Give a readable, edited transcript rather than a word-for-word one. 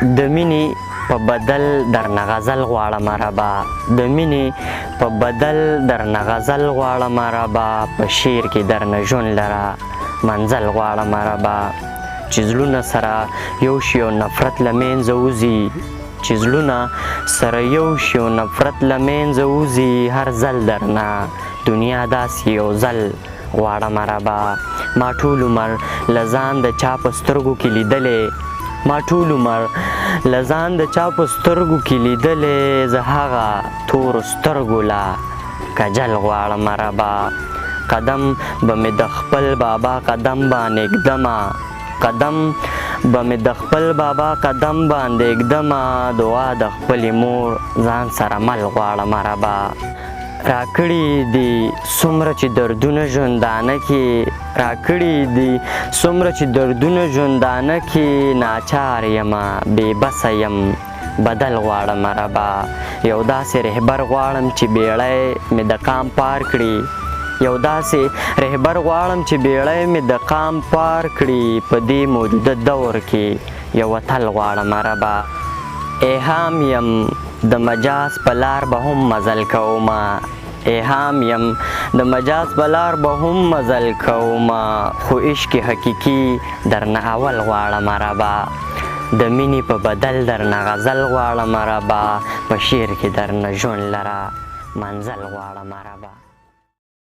د مینې په بدل درنه غزل غواړم ربا، د مینې په بدل درنه غزل غواړم ربا، په شعر کې درنه ژوند لره منزل غواړم ربا، چې زړونه سره یو شي او نفرت له منځه وځي، چې زړونه سره یو شي او نفرت له منځه وځي، هر ځل درنه دنیا داسې یو ځل غواړم ربا. ما ټول عمر له ځان د چا په سترګو کې لیدلې، ما ټول عمر له ځان د چا په سترګو کې لیدلې، زه هغه تورو سترګو له کجل غواړم ربا. قدم به مې د خپل بابا قدم باندې ږدمه، قدم به مې د خپل بابا قدم باندې ږدمه، دعا د خپلې مور ځان سره مل غواړم ربا. راکړي دي څومره چې دردونه ژوندانه کې، راکړي دي څومره چې دردونه ژوندانه کې، ناچار یمه بې بسه یم بدل غواړم ربا. یو داسې رهبر غواړم چې بیړی مې د قام پار کړي، یو داسې رهبر غواړم چې بیړی مې د قام پار کړي، په دې موجوده دور کې یو اتل غواړم ربا. ایهام یم د مجاز په لار به هم مزل کومه، ایهام یم د مجاز په لار به هم مزل کومه، خو عشق حقیقي درنه اول غواړم ربا. د مینې په بدل درنه غزل غواړم ربا، په شعر کې درنه ژوند لره منزل غواړم ربا.